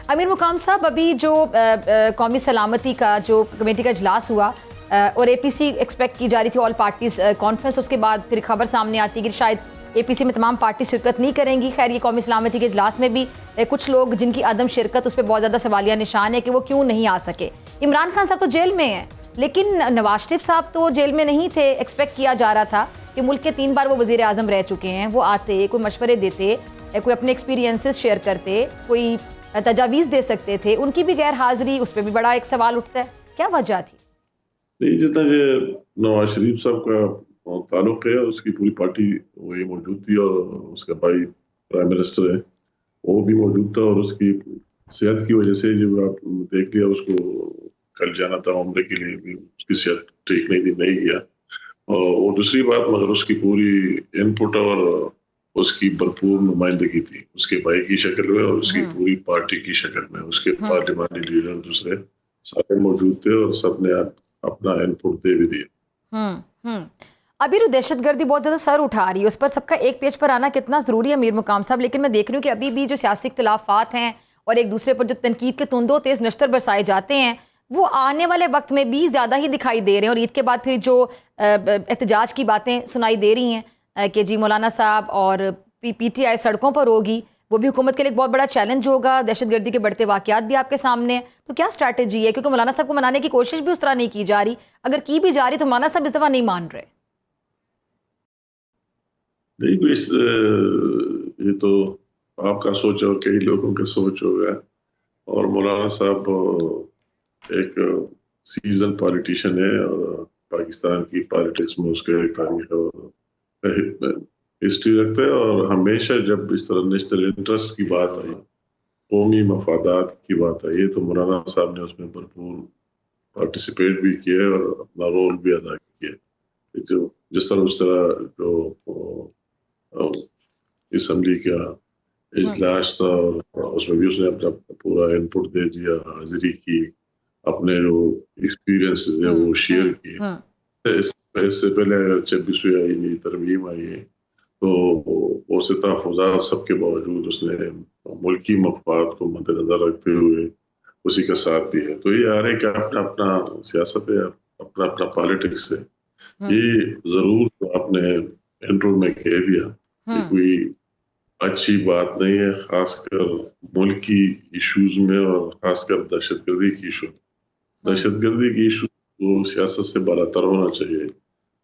امیر مقام صاحب، ابھی جو قومی سلامتی کا جو کمیٹی کا اجلاس ہوا اور اے پی سی ایکسپیکٹ کی جا رہی تھی آل پارٹیز کانفرنس، اس کے بعد پھر خبر سامنے آتی ہے کہ شاید اے پی سی میں تمام پارٹی شرکت نہیں کریں گی. خیر، یہ قومی سلامتی کے اجلاس میں بھی کچھ لوگ جن کی عدم شرکت اس پہ بہت زیادہ سوالیہ نشان ہے کہ وہ کیوں نہیں آ سکے. عمران خان صاحب تو جیل میں ہیں، لیکن نواز شریف صاحب تو جیل میں نہیں تھے. ایکسپیکٹ کیا جا رہا تھا کہ ملک کے 3 بار وہ وزیر اعظم رہ چکے ہیں، وہ آتے، کوئی مشورے دیتے، کوئی اپنے ایکسپیرینسز شیئر کرتے، کوئی تجاویز دے سکتے تھے. ان کی بھی غیر حاضری، اس پہ بھی بڑا ایک سوال اٹھتا ہے. کیا وجہ تھی؟ نہیں، جتنا کہ نواز شریف صاحب کا تعلق ہے، اس کی پوری پارٹی وہی موجود تھی، اور اس کا بھائی پرائم منسٹر ہے وہ بھی موجود تھا. اور اس کی صحت کی وجہ سے جب آپ دیکھ لیا، اس کو کل جانا تھا عمرے کے لیے، بھی اس کی صحت ٹھیک نہیں گیا. اور دوسری بات، مگر اس کی پوری ان پٹ اور اس کی بھرپور نمائندگی تھی اس کے بھائی کی شکل میں اور اس کی پوری پارٹی کی شکل میں. اس کے پارلیمانی لیڈر دوسرے سارے موجود تھے اور سب نے اپنا ان پٹ دے بھی دیا. ابھی جو دہشت گردی بہت زیادہ سر اٹھا رہی ہے، اس پر سب کا ایک پیج پر آنا کتنا ضروری ہے امیر مقام صاحب، لیکن میں دیکھ رہی ہوں کہ ابھی بھی جو سیاسی اختلافات ہیں اور ایک دوسرے پر جو تنقید کے تندوں تیز نشتر برسائے جاتے ہیں، وہ آنے والے وقت میں بھی زیادہ ہی دکھائی دے رہے ہیں. اور عید کے بعد پھر جو احتجاج کی باتیں سنائی دے رہی ہیں کہ جی مولانا صاحب اور پی ٹی آئی سڑکوں پر ہوگی، وہ بھی حکومت کے لیے ایک بہت بڑا چیلنج ہوگا. دہشت گردی کے بڑھتے واقعات بھی آپ کے سامنے ہیں. تو کیا اسٹریٹجی ہے؟ کیونکہ مولانا صاحب کو منانے کی کوشش بھی اس طرح نہیں کی جا رہی، اگر کی بھی جا رہی تو مولانا صاحب اس دفعہ نہیں مان رہے. نہیں، یہ تو آپ کا سوچ اور کئی لوگوں کا سوچ ہوگا. اور مولانا صاحب ایک سیزن پالیٹیشین ہے اور پاکستان کی پالیٹکس میں اس کا ایک تاریخ اور ہسٹری رکھتا ہے. اور ہمیشہ جب اس طرح نیشنل انٹرسٹ کی بات آئی، قومی مفادات کی بات آئی، تو مولانا صاحب نے اس میں بھرپور پارٹیسپیٹ بھی کیا اور اپنا رول بھی ادا کیا. جو جس طرح اس طرح جو اسمبلی کا اجلاس تھا، اس میں بھی اس نے اپنا پورا ان پٹ دے دیا، حاضری کی، اپنے جو ایکسپیرینس ہے وہ شیئر کیے. اس سے پہلے 26ویں آئینی ترمیم آئی ہے، تو اس تحفظات سب کے باوجود اس نے ملکی مفاد کو مد نظر رکھتے ہوئے اسی کا ساتھ دیا. تو یہ ہر ایک کا اپنا اپنا سیاست ہے، اپنا اپنا پالیٹکس ہے. یہ ضرور آپ نے انٹرو میں کہہ دیا کہ کوئی اچھی بات نہیں ہے، خاص کر ملکی ایشوز میں اور خاص کر دہشت گردی کی ایشو. دہشت گردی کی ایشو کو سیاست سے بالاتر ہونا چاہیے.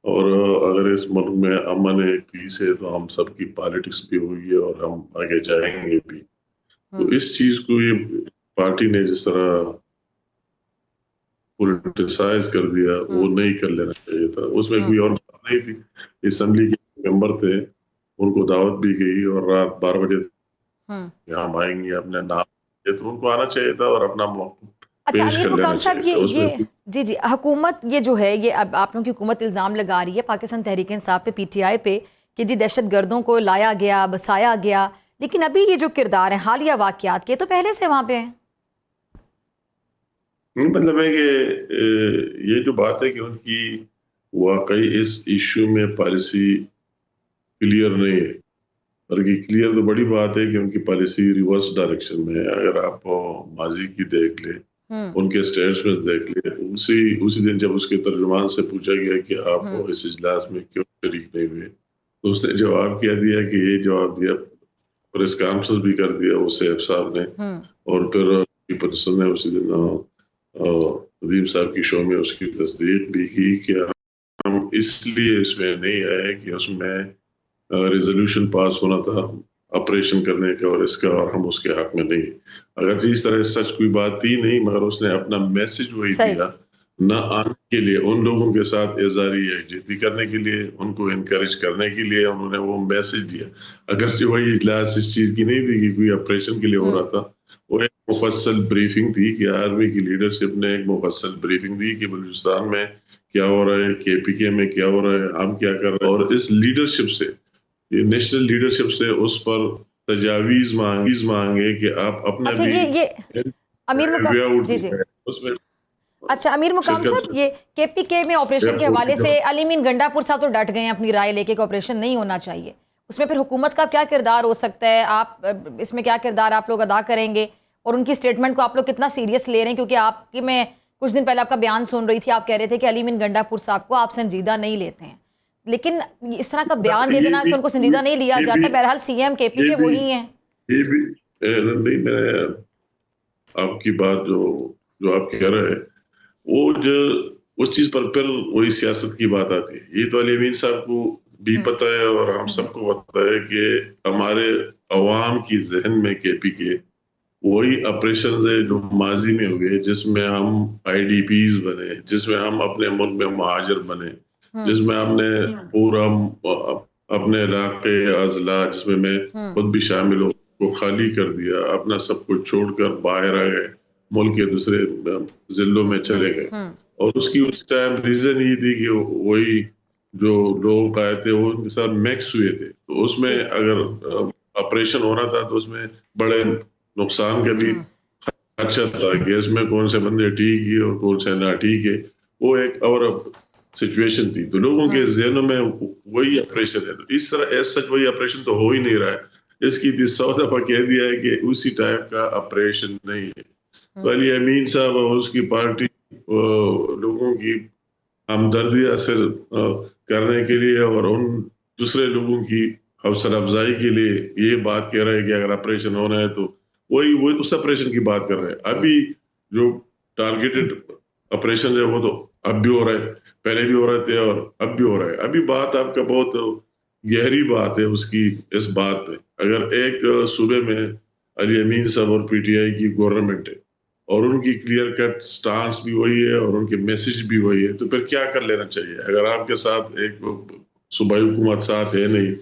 اور اگر اس ملک میں امن ہے، پیس ہے، تو ہم سب کی پالیٹکس بھی ہوگی اور ہم آگے جائیں گے بھی. تو اس چیز کو یہ پارٹی نے جس طرح پولیٹیسائز کر دیا، وہ نہیں کر لینا چاہیے تھا. اس میں کوئی اور بات نہیں تھی. اسمبلی کے ممبر تھے، ان کو دعوت بھی گئی اور رات 12 بجے ہم آئیں گے اپنے نام، تو ان کو آنا چاہیے تھا اور اپنا موقف اچھا پیش امیر کر لینا مقام صاحب، چاہیے تھا. جی حکومت یہ جو ہے، یہ اب آپ لوگوں کی حکومت الزام لگا رہی ہے پاکستان تحریک انصاف پہ، پی ٹی آئی پہ، کہ جی دہشت گردوں کو لایا گیا، بسایا گیا. لیکن ابھی یہ جو کردار ہیں حالیہ واقعات کے، تو پہلے سے وہاں پہ ہیں. مطلب ہے کہ یہ جو بات ہے کہ ان کی واقعی اس ایشو میں پالیسی کلیئر نہیں ہے. بلکہ کلیئر تو بڑی بات ہے کہ ان کی پالیسی ریورس ڈائریکشن میں ہے. اگر آپ ماضی کی دیکھ لیں، ان کے اسٹیٹمنٹ دیکھ لیں، اسی دن جب اس کے ترجمان سے پوچھا گیا کہ آپ اس اجلاس میں کیوں شریک نہیں ہوئے، تو اس نے جواب کیا دیا کہ یہ جواب دیا، پریس کانفرنس بھی کر دیا وہ سیف صاحب نے. اور پھر پرسن نے اسی دن ندیم صاحب کی شو میں اس کی تصدیق بھی کی کہ ہم اس لیے اس میں نہیں آئے کہ اس میں ریزولوشن پاس ہونا تھا آپریشن کرنے کا اور اس کا، اور ہم اس کے حق میں نہیں. اگر جس طرح سچ کوئی بات تھی نہیں، مگر اس نے اپنا میسج وہی دیا نہ آنے کے لیے، ان لوگوں کے ساتھ اظہاری یکجہتی کرنے کے لیے، ان کو انکریج کرنے کے لیے انہوں نے وہ میسج دیا. اگرچہ وہی اجلاس اس چیز کی نہیں تھی کہ کوئی آپریشن کے لیے ہو رہا تھا، وہ ایک مفصل بریفنگ تھی کہ آرمی کی لیڈرشپ نے ایک مفصل بریفنگ دی کہ بلوچستان میں کیا ہو رہا ہے، کے پی کے میں کیا ہو رہا ہے، ہم کیا کر رہے ہیں. اور اس لیڈرشپ سے، یہ نیشنل لیڈرشپ سے اس پر تجاویز مانگے کہ آپ اپنا بھی اچھا امیر مقام صاحب، یہ کے پی کے میں آپریشن کے حوالے سے علی مین گنڈا پور صاحب تو ڈٹ گئے ہیں اپنی رائے لے کے کہ آپریشن نہیں ہونا چاہیے. اس میں پھر حکومت کا کیا کردار ہو سکتا ہے؟ آپ اس میں کیا کردار آپ لوگ ادا کریں گے؟ اور ان کی اسٹیٹمنٹ کو آپ لوگ کتنا سیریس لے رہے ہیں؟ کیونکہ آپ کی میں کچھ دن پہلے آپ کا بیان سن رہی تھی، آپ کہہ رہے تھے کہ علی امین گنڈا پور صاحب کو آپ سنجیدہ نہیں لیتے ہیں، لیکن اس طرح کا بیان دے دینا کہ ان کو سنجیدہ نہیں لیا جاتا، بہرحال سی ایم کے پی کے وہی ہیں. یہ بھی نہیں، میں آپ کی بات جو آپ کہہ رہے ہیں وہ جو اس چیز پر پھر وہی سیاست کی بات آتی ہے. یہ تو علی امین صاحب کو بھی پتہ ہے اور ہم سب کو پتہ ہے کہ ہمارے عوام کی ذہن میں کے پی کے وہی آپریشن ہے جو ماضی میں ہوئے، جس میں ہم آئی ڈی پیز بنے، جس میں ہم اپنے ملک میں مہاجر بنے، جس میں ہم نے پورا اپنے علاقے اضلاع جس میں خود بھی شامل ہوں کو خالی کر دیا، اپنا سب کچھ چھوڑ کر باہر آ گئے، ملک کے دوسرے ضلعوں میں چلے گئے. اور اس کی اس ٹائم ریزن یہ تھی کہ وہی جو لوگ آئے تھے وہ ان کے ساتھ میکس ہوئے تھے، تو اس میں اگر آپریشن ہو رہا تھا تو اس میں بڑے نقصان کا بھی خدشہ تھا کہ اس میں کون سے بندے ٹھیک ہے اور کون سے نہ ٹھیک ہے. وہ ایک اور سچویشن تھی، تو لوگوں کے ذہنوں میں وہی آپریشن ہے. تو اس طرح ایس سچ وہی آپریشن تو ہو ہی نہیں رہا ہے. اس کی 100 دفعہ کہہ دیا ہے کہ اسی ٹائپ کا آپریشن نہیں ہے. تو علی امین صاحب اور اس کی پارٹی لوگوں کی ہمدردی حاصل کرنے کے لیے اور ان دوسرے لوگوں کی حوصلہ افزائی کے لیے یہ بات کہہ رہے ہیں کہ اگر آپریشن ہونا ہے تو وہی اس آپریشن کی بات کر رہے ہیں. ابھی جو ٹارگیٹڈ آپریشن ہے وہ تو اب بھی ہو رہا ہے، پہلے بھی ہو رہے تھے اور اب بھی ہو رہا ہے. ابھی بات آپ کا بہت گہری بات ہے اس کی. اس بات پہ اگر ایک صوبے میں علی امین صاحب اور پی ٹی آئی کی گورنمنٹ ہے اور ان کی کلیئر کٹ سٹانس بھی وہی ہے اور ان کے میسج بھی وہی ہے، تو پھر کیا کر لینا چاہیے؟ اگر آپ کے ساتھ ایک صوبائی حکومت ساتھ ہے نہیں،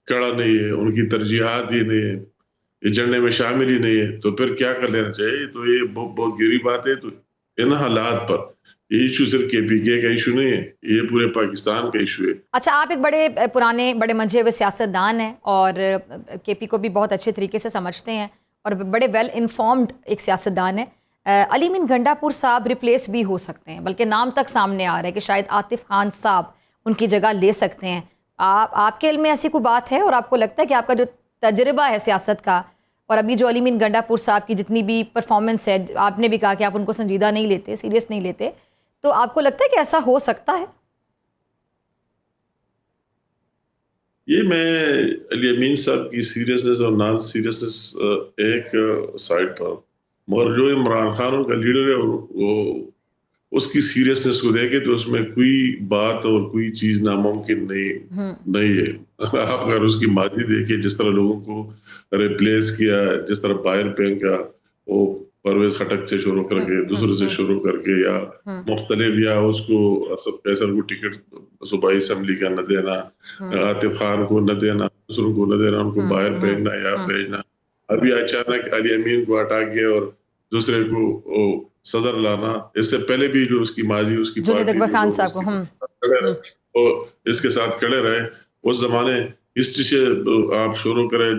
کڑا نہیں ہے، ان کی ترجیحات ہی نہیں ہے، ایجنڈے میں شامل ہی نہیں ہے، تو پھر کیا کر لینا چاہیے؟ تو یہ بہت گہری بات ہے. تو ان حالات پر یہ ایشو صرف کے پی کے کا ایشو نہیں ہے، یہ پورے پاکستان کا ایشو ہے. اچھا، آپ ایک بڑے پرانے بڑے منجھے ہوئے سیاستدان ہیں اور کے پی کو بھی بہت اچھے طریقے سے سمجھتے ہیں اور بڑے ویل انفارمڈ ایک سیاستدان ہیں. علی امین گنڈا پور صاحب ریپلیس بھی ہو سکتے ہیں، بلکہ نام تک سامنے آ رہا ہے کہ شاید عاطف خان صاحب ان کی جگہ لے سکتے ہیں. آپ کے علم میں ایسی کوئی بات ہے اور آپ کو لگتا ہے کہ آپ کا جو تجربہ ہے سیاست کا اور ابھی جو علی امین گنڈا پور صاحب کی جتنی بھی پرفارمنس ہے، آپ نے بھی کہا کہ آپ ان کو سنجیدہ نہیں لیتے، سیریس نہیں لیتے، تو آپ کو لگتا ہے کہ ایسا ہو سکتا ہے؟ یہ میں علی امین صاحب کی سیریسنس اور نان سیریسنس ایک سائڈ پر، مگر جو عمران خان کا لیڈر ہے وہ اس کی سیریسنس کو دیکھے تو اس میں کوئی بات اور کوئی چیز ناممکن نہیں ہے. آپ اگر اس کی ماضی دیکھیں، جس طرح لوگوں کو ریپلیس کیا، جس طرح باہر پھینکا، وہ پرویز خٹک سے شروع کر کے دوسرے سے شروع کر کے یا مختلف، یا اس کو اسد قیصر کو ٹکٹ صوبائی اسمبلی کا نہ دینا، عاطف خان کو نہ دینا، دوسروں کو نہ دینا، ان کو باہر پھینکنا یا بھیجنا. ابھی اچانک علی امین کو ہٹا کے اور دوسرے کو صدر لانا، اس سے پہلے بھی جو اس کی ماضی اس کی اس کے ساتھ کھڑے رہے. اس زمانے ہسٹری سے آپ شروع کریں